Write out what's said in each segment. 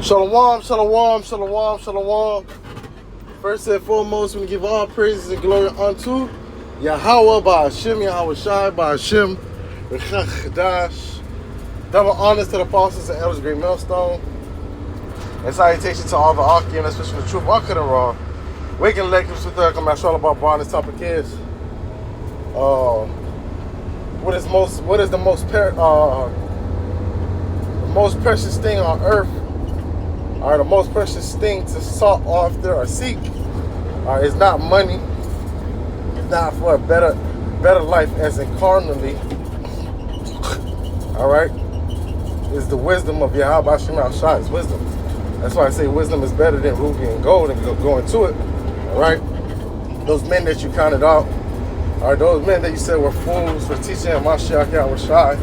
Shalom, shalom, shalom, shalom. First and foremost, we give all praises and glory unto Yahweh Ba'Hashem, Yahweh Shai Ba'Hashem, Rechach Chadash. Double honors to the apostles and elders, great millstone. And salutation to all the Akim, especially the truth, Akadara. Waking Lekums with the Kamashal about Bar. This topic is what is the most precious thing on earth? Or the most precious thing to sought after or seek. It's not money. It's not for a better life as in carnally. Alright? It's the wisdom of Yahweh Ba'Hashem Al-Shai. It's wisdom. That's why I say wisdom is better than ruby and gold, and go into it. Alright? Those men that you counted out are those men that you said were fools for teaching Mashiach Yahweh Shai,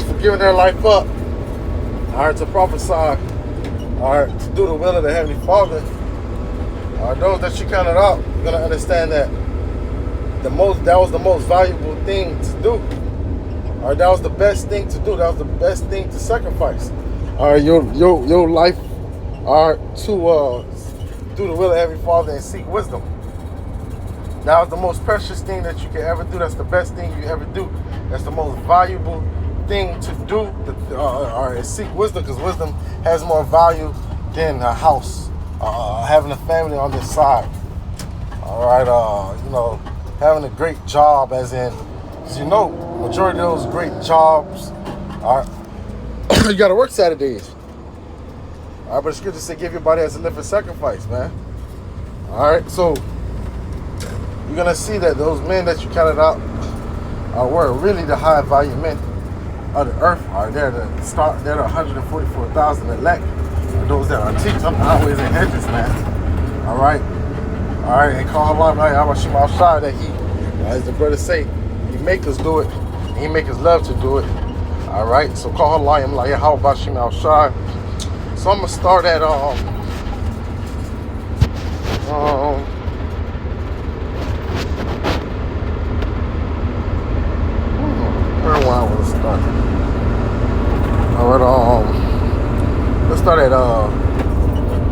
for giving their life up. Alright, to prophesy. Alright, to do the will of the Heavenly Father. Those that you counted out, you're gonna understand that that was the most valuable thing to do. Alright, that was the best thing to do. That was the best thing to sacrifice. Alright, your life to do the will of the Heavenly Father and seek wisdom. That was the most precious thing that you can ever do. That's the best thing you ever do. That's the most valuable thing to do, or seek wisdom, because wisdom has more value than a house, having a family on this side. All right, having a great job, as in, majority of those great jobs are you got to work Saturdays. All right, but the scripture say give your body as a living sacrifice, man. All right, so you're gonna see that those men that you counted out were really the high value men of the earth. They're the 144,000 elect. Those that are teaching up the highways and hedges, man. All right, and call Allah, like Abashim outside that He, as the brother say, He make us do it. And He make us love to do it. All right, so call Allah, I'm like how Abashim outside. So I'm gonna start at where do I want to start? All right, let's start at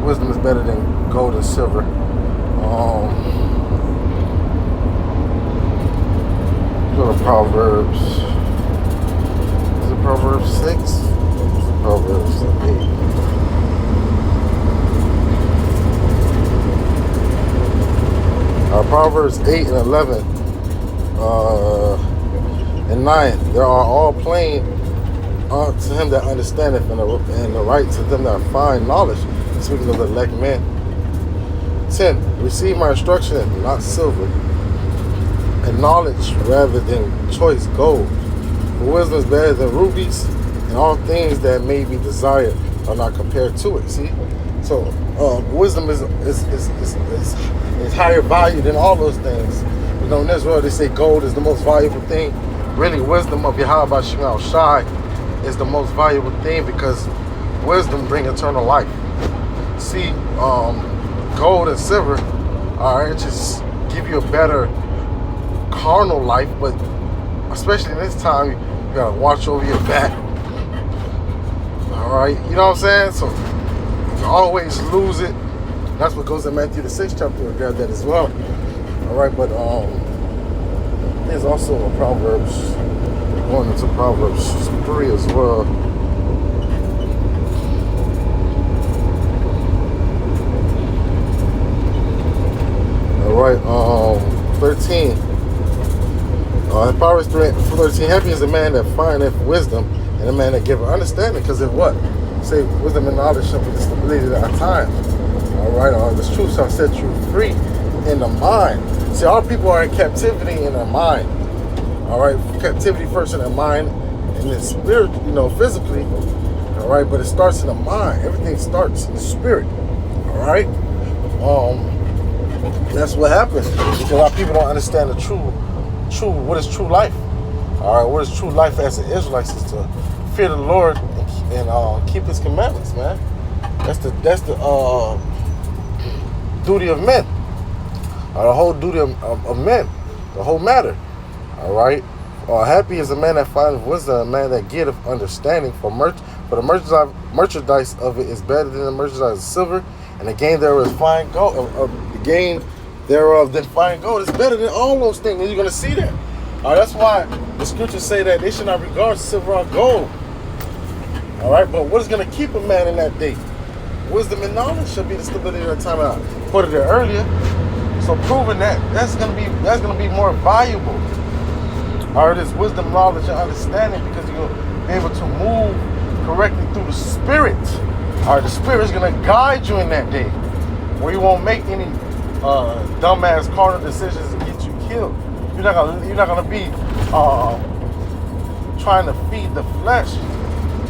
wisdom is better than gold and silver. Go to Proverbs. Is it Proverbs 6? Proverbs 8. Proverbs 8 and 11 and 9. There are all plain to him that understandeth, and the right to them that find knowledge. Speaking of the elect men. 10. Receive my instruction, not silver, and knowledge rather than choice gold. For wisdom is better than rubies, and all things that may be desired are not compared to it. See? So wisdom is higher value than all those things. In this world they say gold is the most valuable thing. Really, wisdom of Yahweh Ba'Hashem Al-Shai is the most valuable thing, because wisdom brings eternal life. See, gold and silver, just give you a better carnal life, but especially in this time, you gotta watch over your back. All right, you know what I'm saying? So you always lose it. That's what goes in Matthew the 6th chapter. We got that as well. All right, but there's also a Proverbs, going into Proverbs 3 as well. All right, 13. Proverbs 13. Happy is the man that findeth wisdom, and the man that giveth understanding, because of what? Say wisdom and knowledge shall be the stability of our time. All right, this truth shall set you free in the mind. See, all people are in captivity in their mind. All right, captivity first in their mind, and then spirit, physically. All right, but it starts in the mind. Everything starts in the spirit. All right, that's what happens, because a lot of people don't understand the true. What is true life? All right, what is true life as an Israelite is to fear the Lord and keep His commandments, man. That's the duty of men. The whole duty of men, the whole matter. All right, Happy is a man that findeth wisdom, a man that getteth understanding. For the merchandise of it is better than the merchandise of silver, and the gain thereof is fine gold. The gain thereof than fine gold is better than all those things. And you're gonna see that. That's why the scriptures say that they should not regard silver or gold. All right, but what is gonna keep a man in that day? Wisdom and knowledge shall be the stability of the time. I put it there earlier. So proving that that's gonna be more valuable. All right, it's wisdom, knowledge, and understanding, because you'll be able to move correctly through the spirit. All right, the spirit is gonna guide you in that day, where you won't make any dumbass carnal decisions to get you killed. You're not gonna be trying to feed the flesh.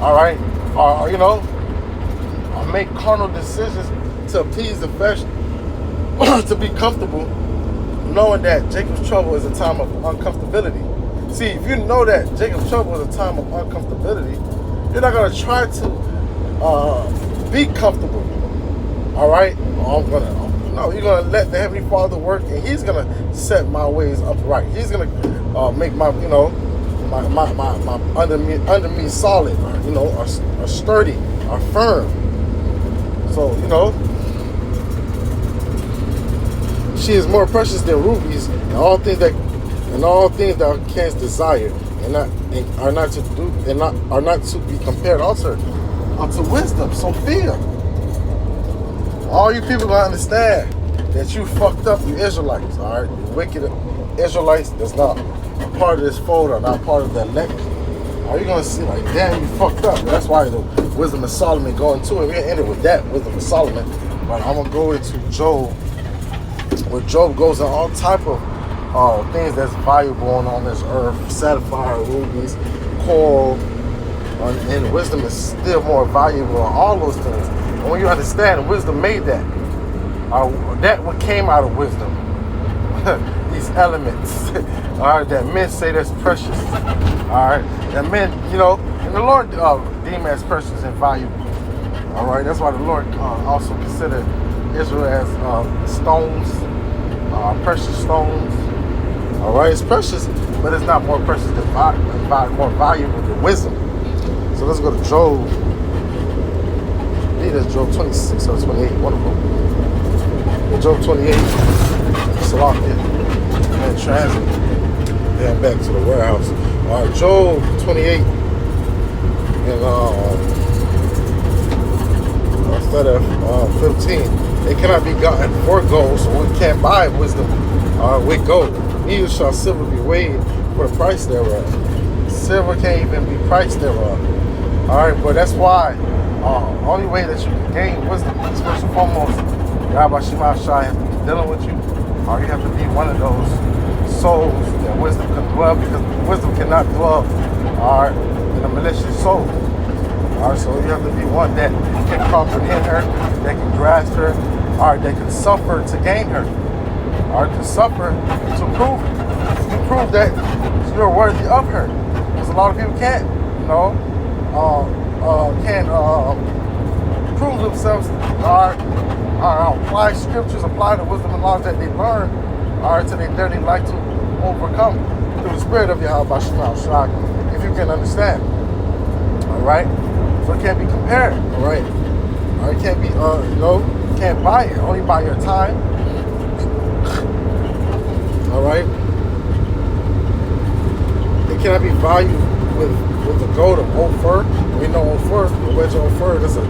All right, or make carnal decisions to appease the flesh, to be comfortable, knowing that Jacob's trouble is a time of uncomfortability. See, if you know that Jacob's trouble is a time of uncomfortability, you're not gonna try to be comfortable. All right, you're gonna let the Heavenly Father work, and He's gonna set my ways upright. He's gonna make my under me solid, are sturdy, are firm. So she is more precious than rubies, and all things that thou canst desire, and are not to be compared also unto wisdom, Sophia. All you people gonna understand that you fucked up, you Israelites. All right, you wicked Israelites that's not a part of this fold, or not part of the elect. Are you gonna see like, damn, you fucked up? That's why the wisdom of Solomon go into it. We're gonna end it with that wisdom of Solomon, but I'm gonna go into Job, where Job goes in all type of things that's valuable on this earth: sapphire, rubies, coral, and wisdom is still more valuable than all those things. And when you understand, wisdom made that. That what came out of wisdom. These elements, all right, that men say that's precious. All right, that men, and the Lord deem as precious and valuable. All right, that's why the Lord also considered Israel as stones, precious stones. All right, it's precious, but it's not more precious than more valuable than wisdom. So let's go to Job. Either Job 26 or 28, one of them. Job 28, Salakia, and transit, then back to the warehouse. All right, Job 28, and instead of 15, it cannot be gotten for gold, so we can't buy wisdom with gold. Neither shall silver be weighed for the price thereof. Silver can't even be priced thereof. All right, but that's why the only way that you can gain wisdom is, first and foremost, Yahweh Shema Shai has to be dealing with you, or you have to be one of those souls that wisdom can dwell, because wisdom cannot dwell in a malicious soul. All right, so you have to be one that can comprehend her, that can grasp her, that can suffer to gain her, or to suffer to prove it. You prove that you're worthy of her, because a lot of people can't, prove themselves, apply scriptures, apply the wisdom and knowledge that they learn, to their daily life to overcome through the spirit of Yahweh Shema Shai, if you can understand. All right, so it can't be compared. All right, it can't be, you can't buy it, only buy your time. All right, it cannot be valued with the gold of Ophir. We know Ophir, the wedge of Ophir, that's a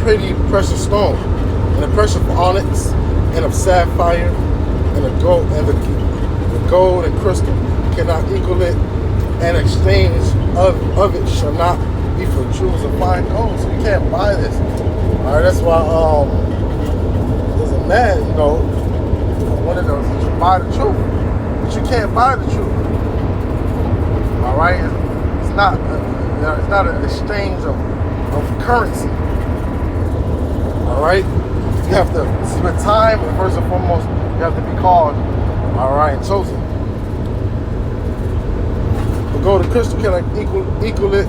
pretty precious stone, and the precious of onyx, and of sapphire, and the gold and crystal cannot equal it, and exchange of it shall not be for jewels and fine gold. So you can't buy this. All right, that's why there's a man, one of those, you buy the truth, but you can't buy the truth. All right, it's not an exchange of currency. All right, you have to spend time, and first and foremost, you have to be called, and chosen. The gold and crystal cannot equal it,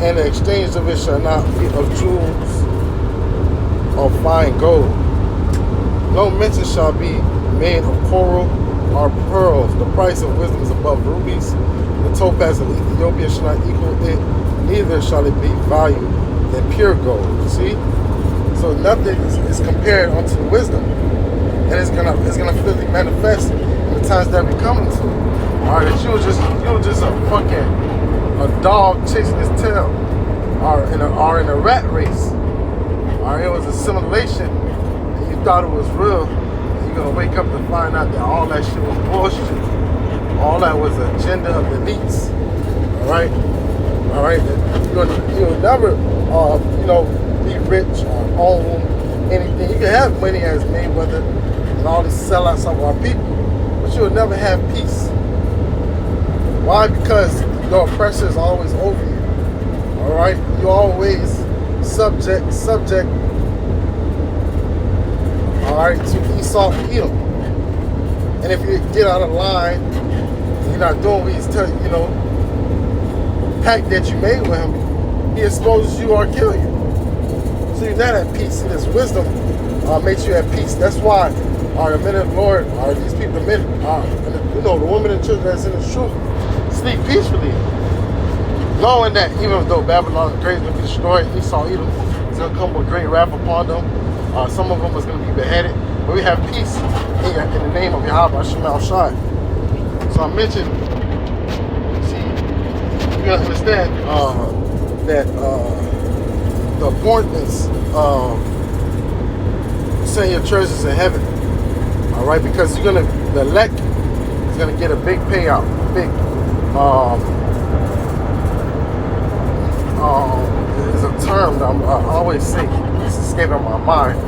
and the exchange of it shall not be of jewels or fine gold. No mention shall be made of coral, are pearls. The price of wisdom is above rubies. The topaz of Ethiopia shall not equal it, neither shall it be valued than pure gold. You see? So nothing is compared unto wisdom. And it's gonna physically manifest in the times that we're coming to. Alright, that you were just a dog chasing his tail. Or in a rat race. Alright, it was a simulation and you thought it was real. And you're gonna wake up to find out that all that shit was bullshit. All that was an agenda of the elites. Alright? Alright? You'll never be rich or own anything. You can have money as Mayweather and all these sellouts of our people, but you'll never have peace. Why? Because your oppressor is always over you. Alright? You're always subject, alright, to Esau and Edom. And if you get out of line, you're not doing what he's telling you, the pact that you made with him, he exposes you or kill you. So you're not at peace. See, this wisdom makes you at peace. That's why the men of the Lord, these people, the men, the women and children that's in the truth, sleep peacefully. Knowing that even though Babylon the Great is going to be destroyed, Esau, Edom is going to come with great wrath upon them. Some of them is going to be beheaded. But we have peace in the name of Yahweh Shemal Shai. So I mentioned, see, you got to understand that the importance of setting your treasures in heaven. Alright, because the elect is going to get a big payout, a big, there's a term that I always say, it's escaping my mind.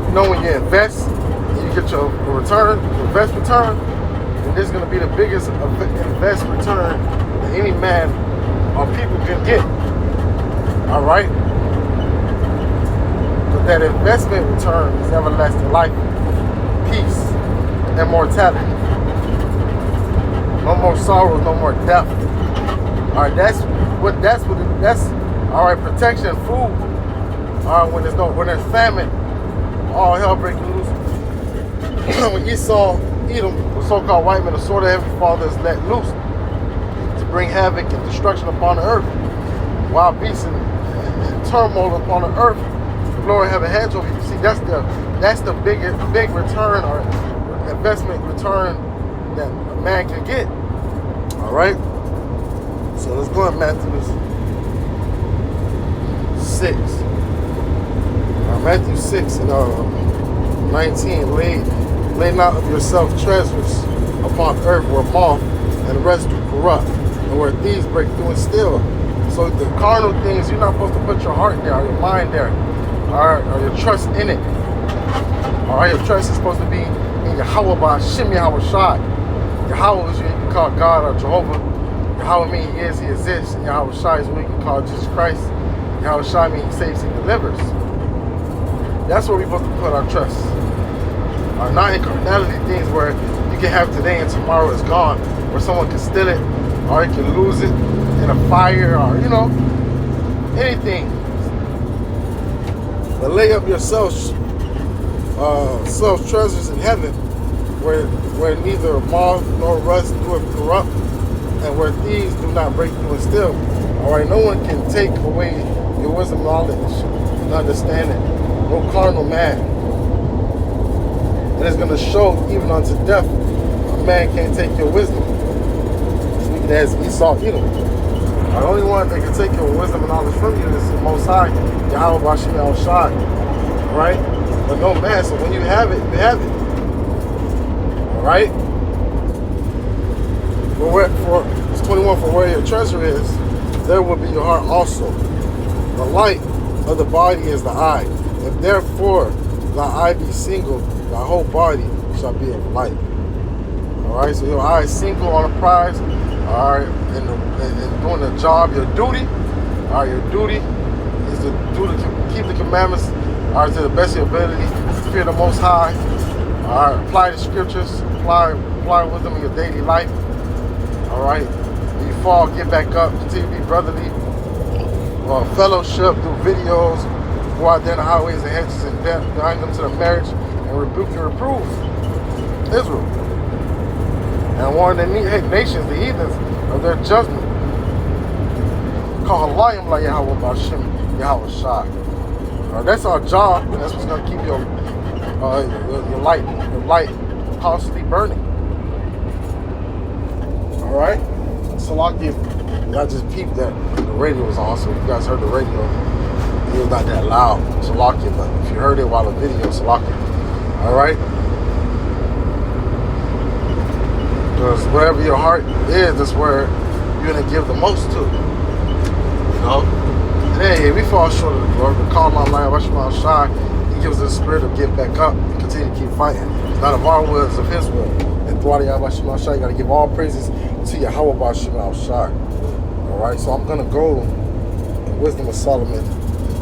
You know, when you invest, you get your return, invest return, and this is going to be the biggest invest return that any man or people can get. Alright? But that investment return is everlasting life, peace, immortality. No more sorrows, no more death. Alright, that's alright, protection, food. Alright, when there's famine, all hell breaks loose. When Esau, Edom, the so-called white men, the sword of Heavenly Father is let loose to bring havoc and destruction upon the earth. Wild beasts and turmoil upon the earth. The Lord have a hands over you. See, that's the big return or investment return that a man can get. Alright? So let's go in Matthew 6. Matthew 6 and 19. Lay not of yourself treasures upon earth where moth and rust do corrupt, and where thieves break through and steal. So the carnal things, you're not supposed to put your heart there, or your mind there, or your trust in it. Alright, your trust is supposed to be in Yahweh by Shem Yahweh Shai. Yahweh is what you can call God or Jehovah. Yahweh means he is, he exists. And Yahweh Shai is what you can call Jesus Christ. Yahweh Shai means he saves, he delivers. That's where we're supposed to put our trust. Not in carnality things where you can have today and tomorrow is gone, where someone can steal it, or you can lose it in a fire, or anything. But lay up yourselves treasures in heaven, where neither moth nor rust do corrupt, and where thieves do not break through and steal. Alright, no one can take away your wisdom, knowledge, and understanding. No carnal man. And it's going to show even unto death. A man can't take your wisdom. Speaking as Esau, Edom. The only one that can take your wisdom and knowledge from you is the Most High, Yahweh Bashim El Shai. Right? But no man, so when you have it, you have it. Alright? It's 21, for where your treasure is, there will be your heart also. The light of the body is the eye. If therefore thy eye be single, thy whole body shall be of light. Alright, so your eye is single on a prize, alright, and doing the job, your duty, alright, your duty is to keep the commandments, alright, to the best of your ability, fear the Most High, alright, apply the scriptures, apply wisdom in your daily life, alright, when you fall, get back up, continue to be brotherly, fellowship, do videos, go out there in the highways and hedges and bind them to the marriage and rebuke and reprove Israel. and warn the nations, the heathens, of their judgment. Call Halayim like Yahweh Bashim, Yahweh Shai. That's our job, and that's what's gonna keep your light constantly burning. All right. Salaki, I just peeped that the radio was on, so if you guys heard the radio, it was not that loud. Salaki, but if you heard it while the video, Salaki. All right. Because wherever your heart is, that's where you're gonna give the most to. You know. Today, we fall short of the glory, but call my life, Rashman Shai. He gives us the spirit of get back up and continue to keep fighting. It's not of our will, it's of his will. And throughout the Yahweh Shai, you got to give all praises to Yahweh Bashim Shai. Alright, so I'm going to go in Wisdom of Solomon.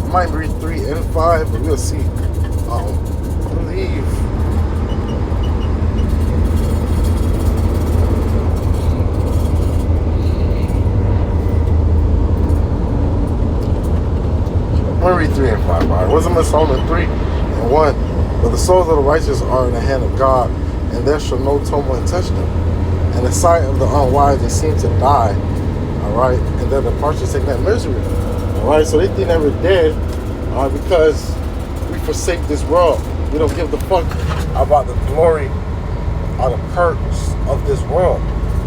I might read 3 and 5, but we'll see. I believe. I'm going to read 3 and 5. All right. Wisdom of Solomon 3 and 1. But the souls of the righteous are in the hand of God, and there shall no turmoil touch them. And the sight of the unwise, they seem to die. All right. And their departure take that misery. All right. So they think that we're dead because we forsake this world. We don't give the fuck about the glory or the perks of this world.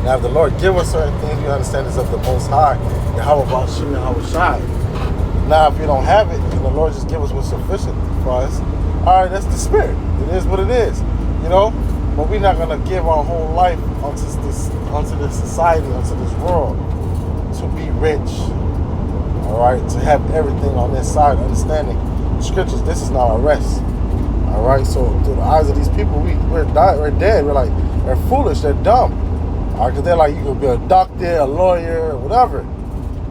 Now, if the Lord give us certain things, we understand it's of the Most High. And how about Shim and how Shai? Now, if you don't have it, and the Lord just give us what's sufficient for us, all right, that's the spirit. It is what it is, you know. But we're not gonna give our whole life onto this society, onto this world, to be rich. All right, to have everything on this side, understanding the scriptures. This is not our rest. All right, so through the eyes of these people, we're dead. We're like, they're foolish. They're dumb. All right, because they're like, you could be a doctor, a lawyer, whatever.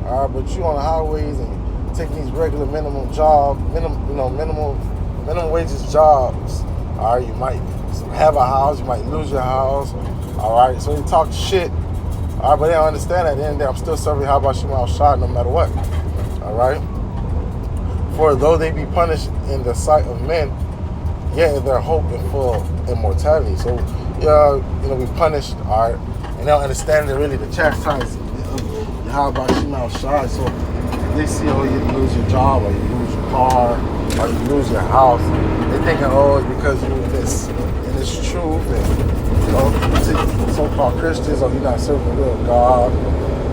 All right, but you on the highways and taking these regular minimum wages jobs. All right, you might have a house, you might lose your house. All right, so they talk shit. All right, but they don't understand that. At the end of the day, I'm still serving how about Shema Shai no matter what. All right. For though they be punished in the sight of men, yet their hope in full immortality. So we punished. All right, and they don't understand that really the chastisement of how about Shema Shai. So they see, oh, you lose your job, or you lose your car, or you lose your house. They thinking, oh, it's because you're in this truth, and so-called Christians, or you're not serving the will of God.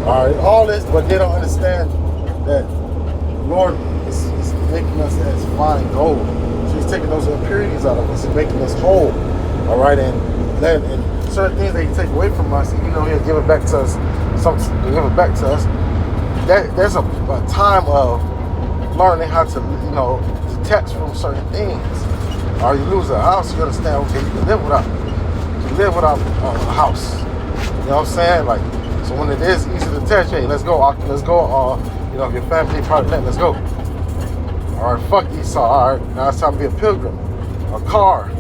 All right, all this, but they don't understand that the Lord is making us as fine gold. So He's taking those impurities out of us and making us whole. All right, and certain things that He take away from us, even though He'll give it back to us. There's a time of learning how to detach from certain things. Or you lose a house, you understand, okay, you can live without a house. You know what I'm saying? Like, so when it is easy to detach, hey, let's go. If your family probably let's go. All right, fuck Esau. All right, now it's time to be a pilgrim, a car.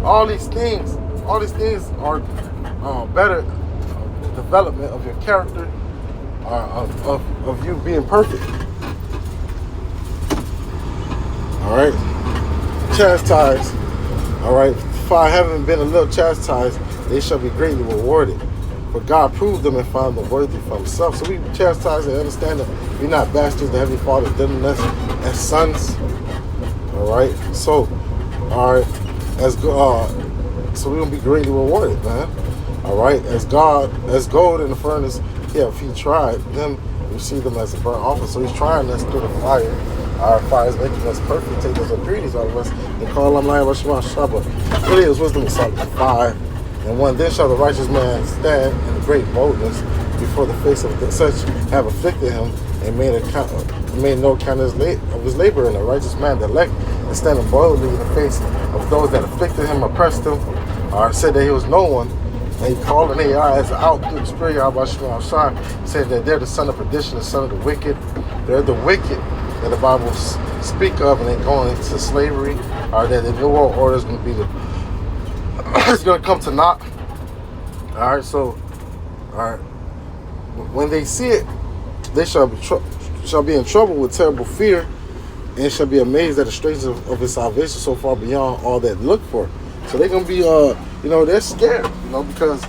All these things are better development of your character. Of you being perfect. All right, chastised. All right, for having been a little chastised, they shall be greatly rewarded. For God proved them and found them worthy for Himself. So we chastise and understand that we're not bastards. The Heavenly Father dealing us as sons. All right, so so we're gonna be greatly rewarded, man. All right, as gold in the furnace. Yeah, if He tried them, we see them as a burnt offering. So He's trying us through the fire. Our fire is making us perfect, take those impurities out of us, and call them like Rashma Shabbat. Really, it was Wisdom of Solomon 5 and 1. Then shall the righteous man stand in great boldness before the face of such have afflicted him, and made no account of his labor. And the righteous man, the elect, is standing boldly in the face of those that afflicted him, oppressed him, or said that he was no one. And he called an AI as out through the spirit of Shema Shai, said that they're the son of perdition, the son of the wicked. They're the wicked that the Bible speak of, and they're going into slavery, or that the New World Order is going to be it's going to come to naught. All right, so, when they see it, they shall be in trouble with terrible fear, and shall be amazed at the strangeness of His salvation so far beyond all that look for. So they're going to be, they're scared, because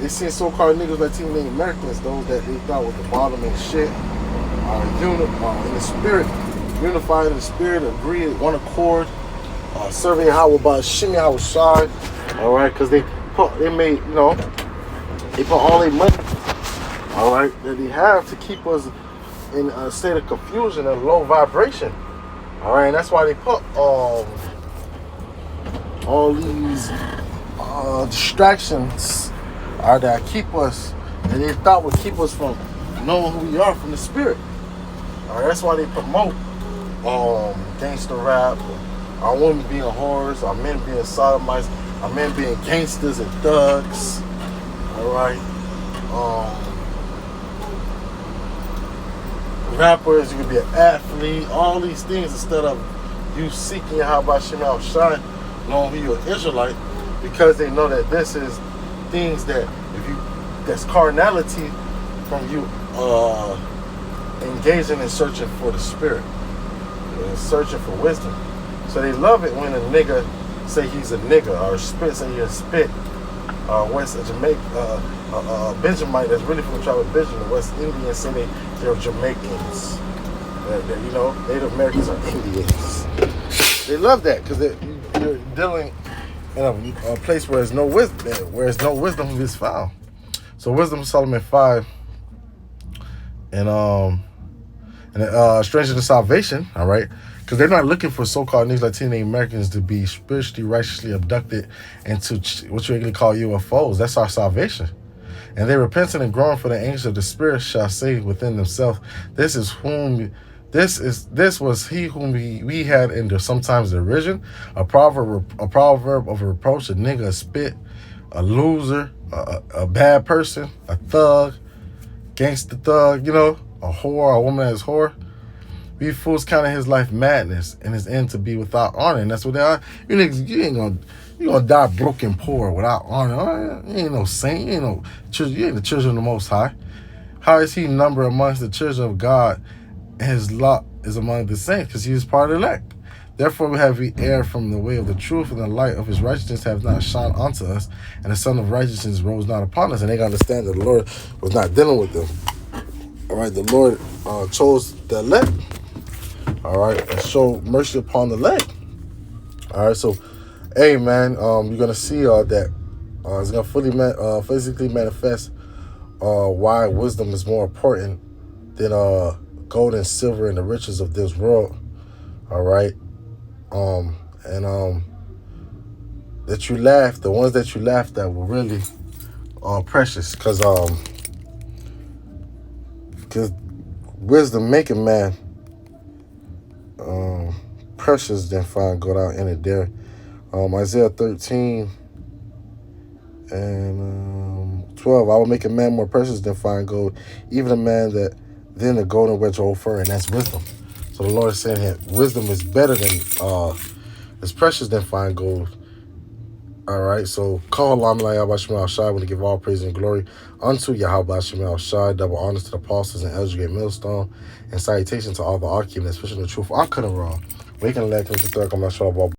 they seen so-called niggas Latino Americans, those that they thought was the bottom and shit, in the spirit, unified in the spirit, agreed, one accord, serving Yahweh by Shimmy Yahweh Shai, all right, because they made, you know, they put all their money, all right, that they have to keep us in a state of confusion and low vibration, all right, and that's why they put all these distractions that keep us, and they thought would keep us from knowing who we are from the spirit. All right, that's why they promote gangster rap, our women being whores, our men being sodomites, our men being gangsters and thugs. All right, rappers, you can be an athlete, all these things, instead of you seeking Yahweh Shema Shai, knowing who you're an Israelite, because they know that this is things that that's carnality from you engaging and searching for the spirit, and searching for wisdom. So they love it when a nigga say he's a nigga, or spit say he's a spit. West Jamaica, Benjamite that's really from the tribe of Benjamin. West Indians say they're Jamaicans. You know, Native Americans are Indians. They love that because you're dealing in a place where there's no wisdom is found. So Wisdom of Solomon 5 and Stranger to Salvation, all right? Because they're not looking for so-called niggas Latino Americans to be spiritually, righteously abducted into what you regularly call UFOs. That's our salvation. And they repenting and growing, for the angels of the spirit shall say within themselves, this was he whom we had in sometimes the origin, a proverb of a reproach, a nigga, a spit, a loser, a bad person, a thug, gangster thug, you know, a whore, a woman that's whore. We fools counting his life madness and his end to be without honor. And that's what they are. You niggas, you gonna die broken poor without honor. You ain't no saint, you ain't the children of the Most High. How is he numbered amongst the children of God, and his lot is among the saints, because he is part of the elect? Therefore have we erred from the way of the truth, and the light of his righteousness have not shone unto us, and the sun of righteousness rose not upon us. And they gotta understand that the Lord was not dealing with them. All right, the Lord chose the elect. All right, and show mercy upon the elect. All right, so, hey man, you're gonna see that it's gonna physically manifest why wisdom is more important than gold and silver and the riches of this world. All right, that you laugh, the ones that you laughed at were really precious, because wisdom make a man precious than fine gold out in it there. Isaiah 13 and 12, I will make a man more precious than fine gold, even a man that than the golden wedge of fur, and that's wisdom. So the Lord is saying here, wisdom is better than is precious than fine gold. All right, so call Yahweh Shema Shai, when to give all praise and glory unto Yahweh Shema Shai, double honors to the apostles and elders, great millstone, and salutation to all the archives, especially the truth. I couldn't wrong. We can let them to I'm not sure about